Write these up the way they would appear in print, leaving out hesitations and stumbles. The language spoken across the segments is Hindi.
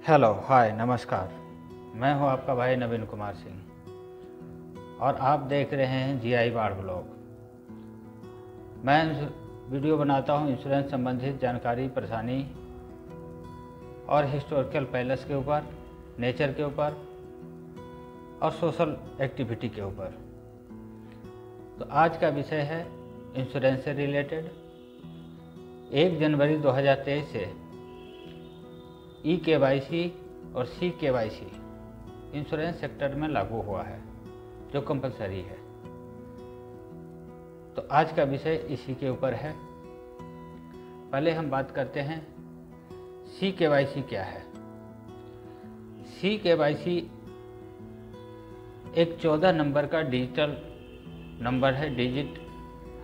हेलो हाय नमस्कार। मैं हूं आपका भाई नवीन कुमार सिंह और आप देख रहे हैं जीआई बाढ़ ब्लॉग। मैं वीडियो बनाता हूं इंश्योरेंस संबंधित जानकारी, परेशानी और हिस्टोरिकल पैलेस के ऊपर, नेचर के ऊपर और सोशल एक्टिविटी के ऊपर। तो आज का विषय है इंश्योरेंस से रिलेटेड। 1 जनवरी 2023 से eKYC और CKYC इंश्योरेंस सेक्टर में लागू हुआ है, जो कंपलसरी है। तो आज का विषय इसी के ऊपर है। पहले हम बात करते हैं CKYC क्या है। CKYC एक 14 नंबर का डिजिटल नंबर है, डिजिट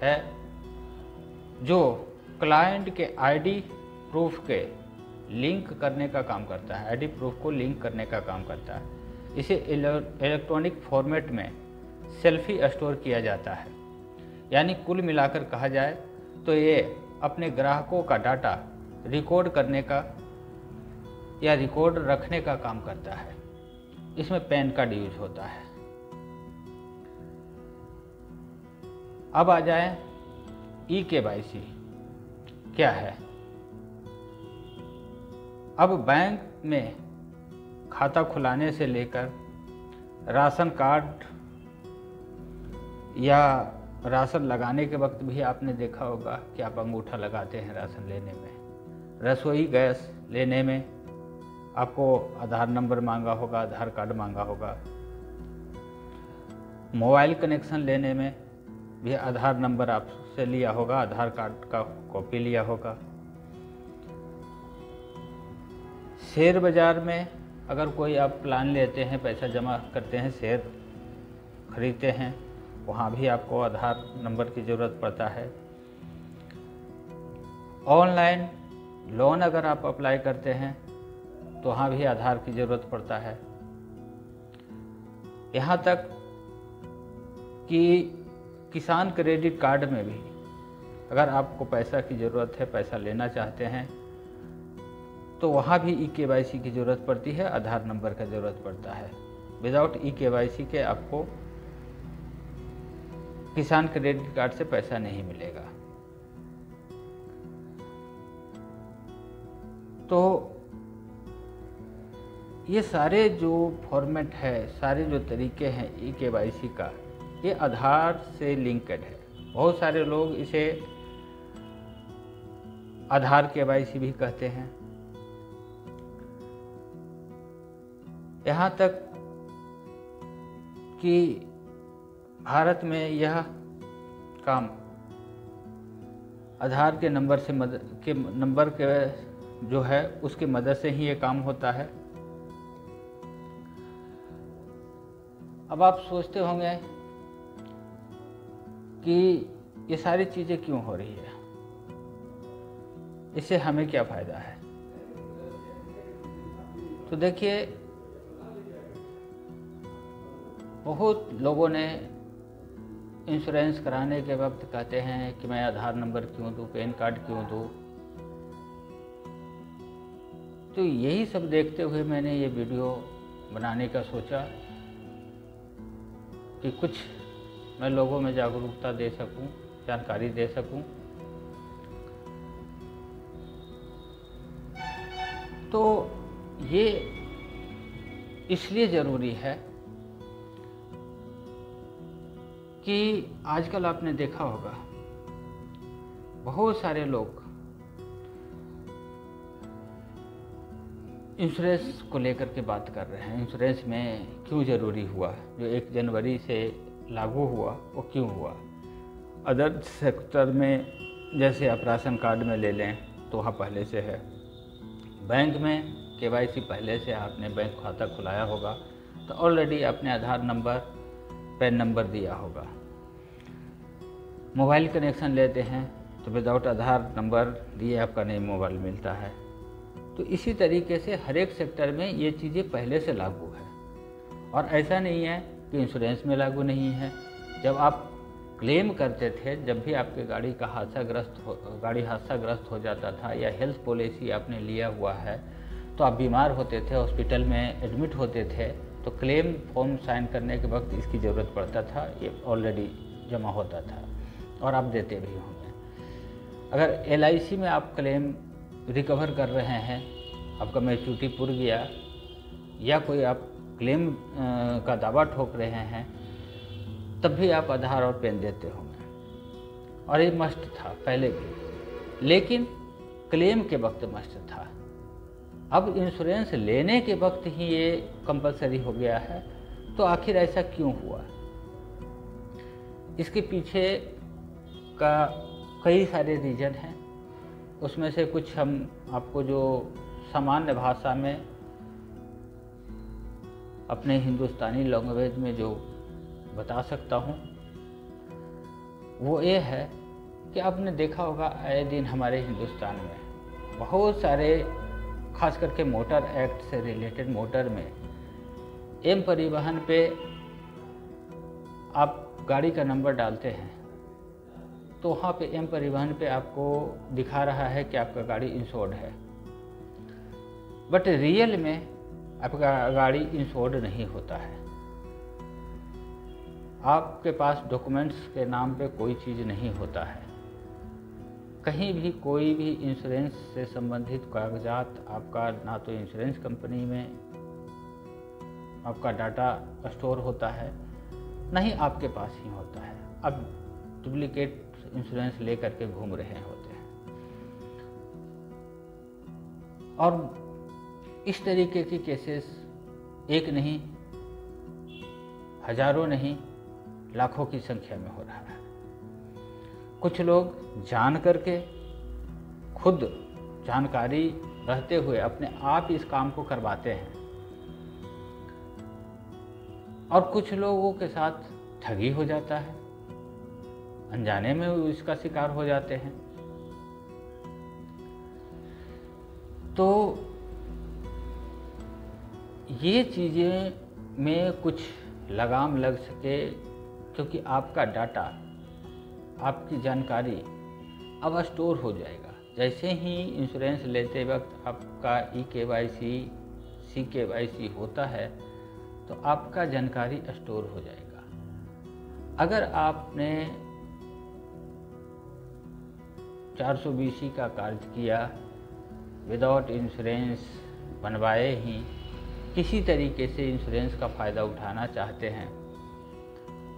है, जो क्लाइंट के आईडी प्रूफ के लिंक करने का काम करता है। आईडी प्रूफ को लिंक करने का काम करता है। इसे इलेक्ट्रॉनिक फॉर्मेट में सेल्फी स्टोर किया जाता है। यानी कुल मिलाकर कहा जाए तो ये अपने ग्राहकों का डाटा रिकॉर्ड करने का या रिकॉर्ड रखने का काम करता है। इसमें पैन कार्ड यूज होता है। अब आ जाए eKYC क्या है। अब बैंक में खाता खुलाने से लेकर राशन कार्ड या राशन लगाने के वक्त भी आपने देखा होगा कि आप अंगूठा लगाते हैं राशन लेने में। रसोई गैस लेने में आपको आधार नंबर मांगा होगा, आधार कार्ड मांगा होगा। मोबाइल कनेक्शन लेने में भी आधार नंबर आपसे लिया होगा, आधार कार्ड का कॉपी लिया होगा। शेयर बाज़ार में अगर कोई आप प्लान लेते हैं, पैसा जमा करते हैं, शेयर खरीदते हैं, वहाँ भी आपको आधार नंबर की ज़रूरत पड़ता है। ऑनलाइन लोन अगर आप अप्लाई करते हैं तो वहाँ भी आधार की ज़रूरत पड़ता है। यहाँ तक कि किसान क्रेडिट कार्ड में भी अगर आपको पैसा की ज़रूरत है, पैसा लेना चाहते हैं, तो वहाँ भी eKYC की ज़रूरत पड़ती है, आधार नंबर का ज़रूरत पड़ता है। विदाउट eKYC के आपको किसान क्रेडिट कार्ड से पैसा नहीं मिलेगा। तो ये सारे जो फॉर्मेट है, सारे जो तरीके हैं eKYC का, ये आधार से लिंक्ड है। बहुत सारे लोग इसे आधार KYC भी कहते हैं। यहाँ तक कि भारत में यह काम आधार के नंबर के जो है उसकी मदद से ही ये काम होता है। अब आप सोचते होंगे कि ये सारी चीज़ें क्यों हो रही है, इससे हमें क्या फ़ायदा है। तो देखिए, बहुत लोगों ने इंश्योरेंस कराने के वक्त कहते हैं कि मैं आधार नंबर क्यों दूँ, पैन कार्ड क्यों दूँ। तो यही सब देखते हुए मैंने ये वीडियो बनाने का सोचा कि कुछ मैं लोगों में जागरूकता दे सकूं, जानकारी दे सकूं। तो ये इसलिए ज़रूरी है कि आजकल आपने देखा होगा बहुत सारे लोग इंश्योरेंस को लेकर के बात कर रहे हैं। इंश्योरेंस में क्यों ज़रूरी हुआ, जो 1 जनवरी से लागू हुआ वो क्यों हुआ। अदर सेक्टर में जैसे आप राशन कार्ड में ले लें तो वहाँ पहले से है। बैंक में KYC पहले से आपने बैंक खाता खुलाया होगा तो ऑलरेडी आपने आधार नंबर, पैन नंबर दिया होगा। मोबाइल कनेक्शन लेते हैं तो विदाउट आधार नंबर दिए आपका नहीं मोबाइल मिलता है। तो इसी तरीके से हर एक सेक्टर में ये चीज़ें पहले से लागू है। और ऐसा नहीं है कि इंश्योरेंस में लागू नहीं है। जब आप क्लेम करते थे, जब भी आपके गाड़ी हादसाग्रस्त हो जाता था या हेल्थ पॉलिसी आपने लिया हुआ है, तो तो आप बीमार होते थे, हॉस्पिटल में एडमिट होते थे, तो क्लेम फॉर्म साइन करने के वक्त इसकी ज़रूरत पड़ता था, ये ऑलरेडी जमा होता था और आप देते भी होंगे। अगर LIC में आप क्लेम रिकवर कर रहे हैं, आपका मैच्योरिटी पूर गया या कोई आप क्लेम का दावा ठोक रहे हैं, तब भी आप आधार और पैन देते होंगे और ये मस्ट था पहले भी, लेकिन क्लेम के वक्त मस्ट था। अब इंश्योरेंस लेने के वक्त ही ये कंपलसरी हो गया है। तो आखिर ऐसा क्यों हुआ? इसके पीछे का कई सारे रीज़न हैं। उसमें से कुछ हम आपको जो सामान्य भाषा में अपने हिंदुस्तानी लैंग्वेज में जो बता सकता हूँ वो ये है कि आपने देखा होगा आए दिन हमारे हिंदुस्तान में बहुत सारे, खास करके मोटर एक्ट से रिलेटेड, मोटर में एम परिवहन पे आप गाड़ी का नंबर डालते हैं तो वहाँ पे एम परिवहन पे आपको दिखा रहा है कि आपका गाड़ी इंश्योर्ड है, बट रियल में आपका गाड़ी इंश्योर्ड नहीं होता है। आपके पास डॉक्यूमेंट्स के नाम पे कोई चीज़ नहीं होता है। कहीं भी कोई भी इंश्योरेंस से संबंधित कागजात आपका ना तो इंश्योरेंस कंपनी में आपका डाटा स्टोर होता है, ना ही आपके पास ही होता है। अब डुप्लीकेट इंश्योरेंस लेकर के घूम रहे होते हैं और इस तरीके की केसेस एक नहीं, हजारों नहीं, लाखों की संख्या में हो रहा है। कुछ लोग जान करके, खुद जानकारी रहते हुए अपने आप इस काम को करवाते हैं और कुछ लोगों के साथ ठगी हो जाता है, अनजाने में वो इसका शिकार हो जाते हैं। तो ये चीज़ें में कुछ लगाम लग सके, क्योंकि आपका डाटा, आपकी जानकारी अब स्टोर हो जाएगा। जैसे ही इंश्योरेंस लेते वक्त आपका eKYC, CKYC होता है तो आपका जानकारी स्टोर हो जाएगा। अगर आपने 420 का कार्य किया, विदाउट इंश्योरेंस बनवाए ही किसी तरीके से इंश्योरेंस का फ़ायदा उठाना चाहते हैं,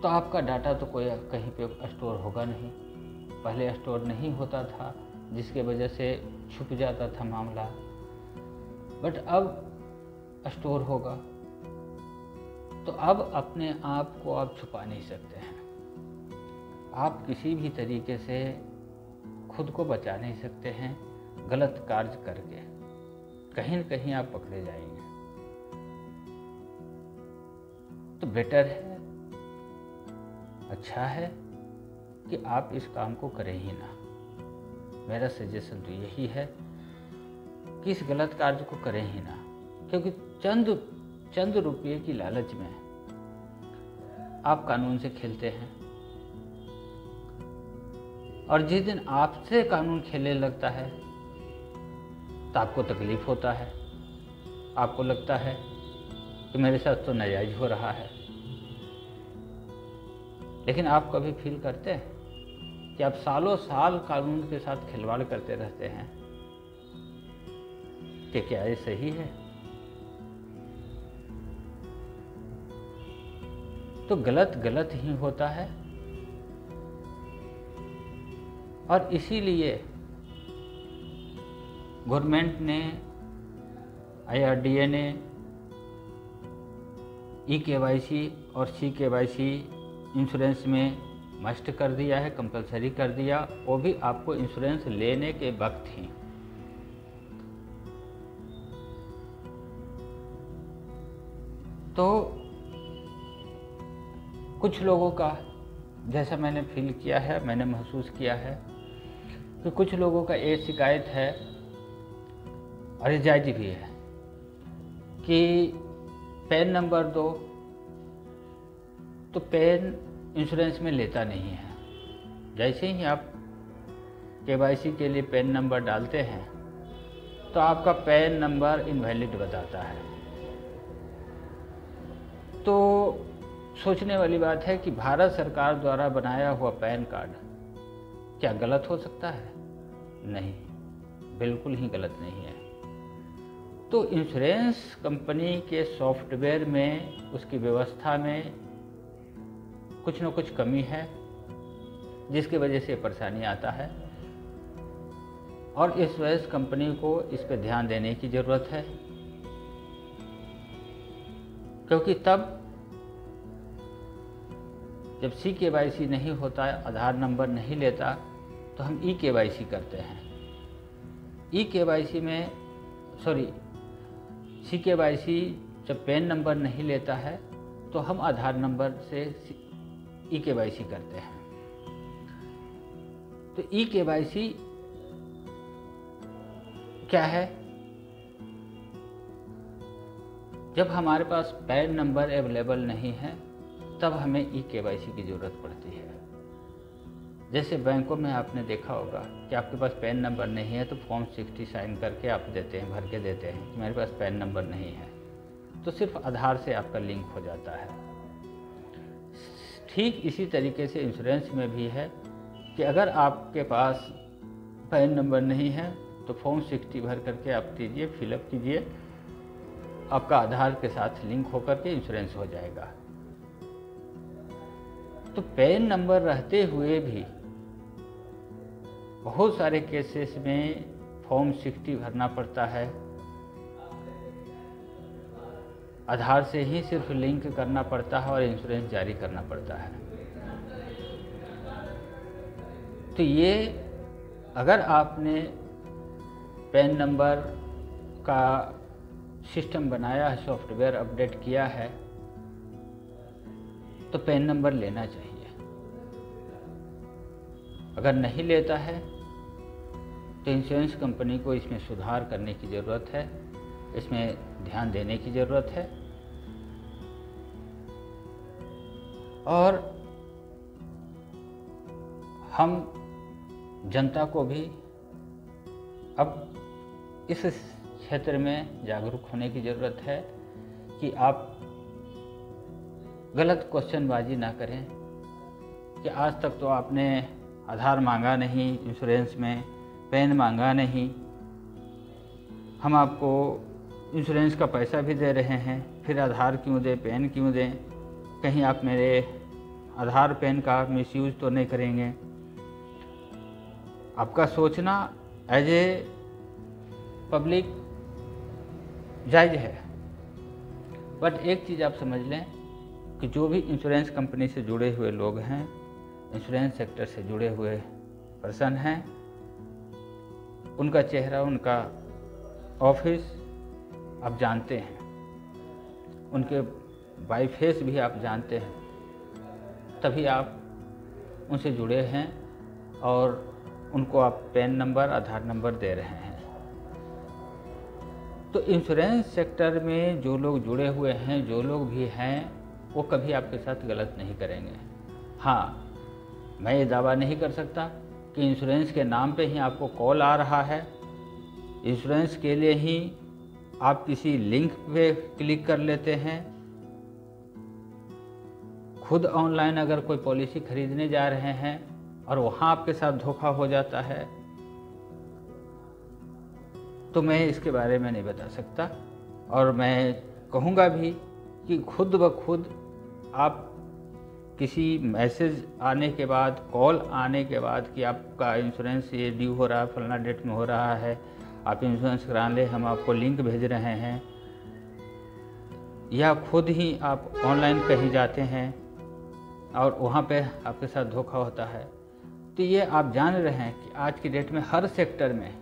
तो आपका डाटा तो कोई कहीं पे स्टोर होगा नहीं। पहले स्टोर नहीं होता था, जिसके वजह से छुप जाता था मामला, बट अब स्टोर होगा। तो अब अपने आप को आप छुपा नहीं सकते हैं। आप किसी भी तरीके से खुद को बचा नहीं सकते हैं गलत कार्य करके। कहीं न कहीं आप पकड़े जाएंगे। तो बेटर है, अच्छा है कि आप इस काम को करें ही ना। मेरा सजेशन तो यही है कि इस गलत कार्य को करें ही ना, क्योंकि चंद रुपये की लालच में आप कानून से खेलते हैं और जिस दिन आपसे कानून खेलने लगता है तो आपको तकलीफ होता है। आपको लगता है कि मेरे साथ तो नाजायज हो रहा है। लेकिन आप कभी फील करते हैं कि आप सालों साल कानून के साथ खिलवाड़ करते रहते हैं कि क्या ये सही है? तो गलत गलत ही होता है और इसीलिए गवर्नमेंट ने, IRDA ने eKYC और CKYC इंश्योरेंस में मस्ट कर दिया है, कंपलसरी कर दिया, वो भी आपको इंश्योरेंस लेने के वक्त ही। तो कुछ लोगों का, जैसा मैंने फील किया है, मैंने महसूस किया है कि कुछ लोगों का ये शिकायत है और ये जायज़ भी है कि पैन नंबर दो, तो पैन इंश्योरेंस में लेता नहीं है। जैसे ही आप KYC के लिए पैन नंबर डालते हैं तो आपका पैन नंबर इनवैलिड बताता है। तो सोचने वाली बात है कि भारत सरकार द्वारा बनाया हुआ पैन कार्ड क्या गलत हो सकता है? नहीं, बिल्कुल ही गलत नहीं है। तो इंश्योरेंस कंपनी के सॉफ्टवेयर में, उसकी व्यवस्था में कुछ न कुछ कमी है, जिसकी वजह से परेशानी आता है, और इंश्योरेंस कंपनी को इस पर ध्यान देने की ज़रूरत है। क्योंकि तब जब CKYC नहीं होता, आधार नंबर नहीं लेता, तो हम eKYC करते हैं। CKYC जब पैन नंबर नहीं लेता है तो हम आधार नंबर से eKYC करते हैं। तो eKYC क्या है? जब हमारे पास पैन नंबर अवेलेबल नहीं है तब हमें eKYC की ज़रूरत पड़ती है। जैसे बैंकों में आपने देखा होगा कि आपके पास पैन नंबर नहीं है तो फॉर्म 60 साइन करके आप देते हैं, भर के देते हैं कि मेरे पास पैन नंबर नहीं है, तो सिर्फ आधार से आपका लिंक हो जाता है। ठीक इसी तरीके से इंश्योरेंस में भी है कि अगर आपके पास पैन नंबर नहीं है तो फॉर्म 60 भर करके आप दीजिए, फिलअप कीजिए, आपका आधार के साथ लिंक होकर के इंश्योरेंस हो जाएगा। तो पैन नंबर रहते हुए भी बहुत सारे केसेस में फॉर्म 60 भरना पड़ता है, आधार से ही सिर्फ लिंक करना पड़ता है और इंश्योरेंस जारी करना पड़ता है। तो ये अगर आपने पैन नंबर का सिस्टम बनाया है, सॉफ्टवेयर अपडेट किया है, तो पैन नंबर लेना चाहिए। अगर नहीं लेता है तो इंश्योरेंस कंपनी को इसमें सुधार करने की ज़रूरत है, इसमें ध्यान देने की ज़रूरत है। और हम जनता को भी अब इस क्षेत्र में जागरूक होने की ज़रूरत है कि आप गलत क्वेश्चनबाजी ना करें कि आज तक तो आपने आधार मांगा नहीं, इंश्योरेंस में पैन मांगा नहीं, हम आपको इंश्योरेंस का पैसा भी दे रहे हैं, फिर आधार क्यों दें, पैन क्यों दें, कहीं आप मेरे आधार पैन का मिसयूज तो नहीं करेंगे। आपका सोचना एज ए पब्लिक जायज़ है, बट एक चीज़ आप समझ लें कि जो भी इंश्योरेंस कंपनी से जुड़े हुए लोग हैं, इंश्योरेंस सेक्टर से जुड़े हुए पर्सन हैं, उनका चेहरा, उनका ऑफिस आप जानते हैं, उनके बाई फेस भी आप जानते हैं, तभी आप उनसे जुड़े हैं और उनको आप पैन नंबर, आधार नंबर दे रहे हैं। तो इंश्योरेंस सेक्टर में जो लोग जुड़े हुए हैं, जो लोग भी हैं, वो कभी आपके साथ गलत नहीं करेंगे। हाँ, मैं ये दावा नहीं कर सकता कि इंश्योरेंस के नाम पे ही आपको कॉल आ रहा है, इंश्योरेंस के लिए ही आप किसी लिंक पे क्लिक कर लेते हैं, खुद ऑनलाइन अगर कोई पॉलिसी खरीदने जा रहे हैं और वहाँ आपके साथ धोखा हो जाता है, तो मैं इसके बारे में नहीं बता सकता। और मैं कहूँगा भी कि खुद ब खुद आप किसी मैसेज आने के बाद, कॉल आने के बाद कि आपका इंश्योरेंस ये ड्यू हो रहा है, फलाना डेट में हो रहा है, आप इंश्योरेंस करा लें, हम आपको लिंक भेज रहे हैं, या खुद ही आप ऑनलाइन कहीं जाते हैं और वहाँ पे आपके साथ धोखा होता है, तो ये आप जान रहे हैं कि आज की डेट में हर सेक्टर में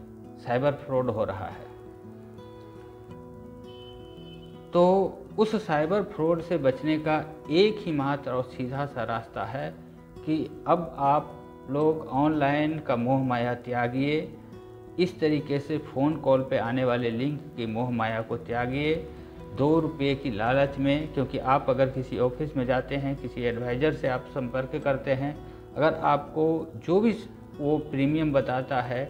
साइबर फ्रॉड हो रहा है। तो उस साइबर फ्रॉड से बचने का एक ही मात्र और सीधा सा रास्ता है कि अब आप लोग ऑनलाइन का मोह माया त्यागिए, इस तरीके से फ़ोन कॉल पे आने वाले लिंक की मोह माया को त्यागिए, 2 रुपये की लालच में। क्योंकि आप अगर किसी ऑफिस में जाते हैं, किसी एडवाइज़र से आप संपर्क करते हैं, अगर आपको जो भी वो प्रीमियम बताता है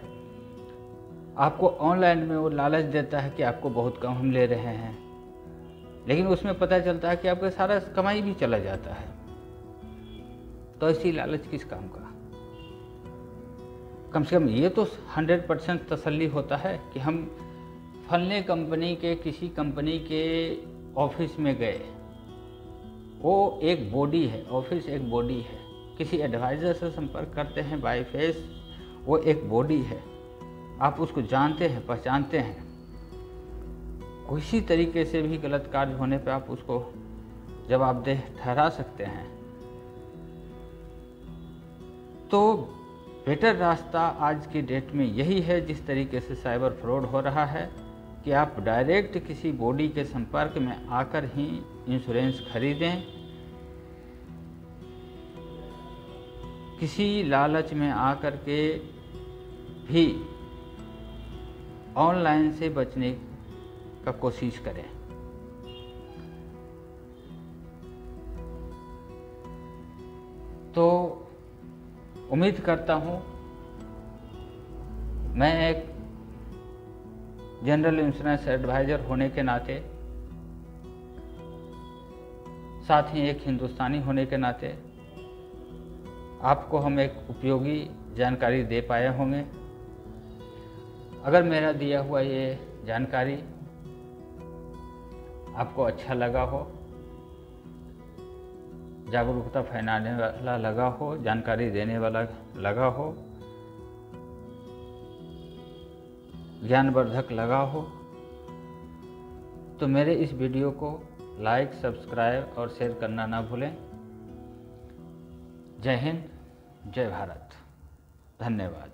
आपको ऑनलाइन में वो लालच देता है कि आपको बहुत कम हम ले रहे हैं, लेकिन उसमें पता चलता है कि आपका सारा कमाई भी चला जाता है। तो ऐसी लालच किस काम का? कम से कम ये तो 100% तसल्ली होता है कि हम फलने कंपनी के किसी कंपनी के ऑफिस में गए, वो एक बॉडी है, ऑफिस एक बॉडी है। किसी एडवाइज़र से संपर्क करते हैं बाय फेस, वो एक बॉडी है, आप उसको जानते हैं, पहचानते हैं। किसी तरीके से भी गलत कार्य होने पे आप उसको जवाबदेह ठहरा सकते हैं। तो बेटर रास्ता आज की डेट में यही है, जिस तरीके से साइबर फ्रॉड हो रहा है, कि आप डायरेक्ट किसी बॉडी के संपर्क में आकर ही इंश्योरेंस खरीदें। किसी लालच में आकर के भी ऑनलाइन से बचने का कोशिश करें। तो उम्मीद करता हूँ मैं एक जनरल इंश्योरेंस एडवाइज़र होने के नाते, साथ ही एक हिंदुस्तानी होने के नाते आपको हम एक उपयोगी जानकारी दे पाए होंगे। अगर मेरा दिया हुआ ये जानकारी आपको अच्छा लगा हो, जागरूकता फैलाने वाला लगा हो, जानकारी देने वाला लगा हो, ज्ञानवर्धक लगा हो, तो मेरे इस वीडियो को लाइक, सब्सक्राइब और शेयर करना ना भूलें। जय हिंद, जय भारत, धन्यवाद।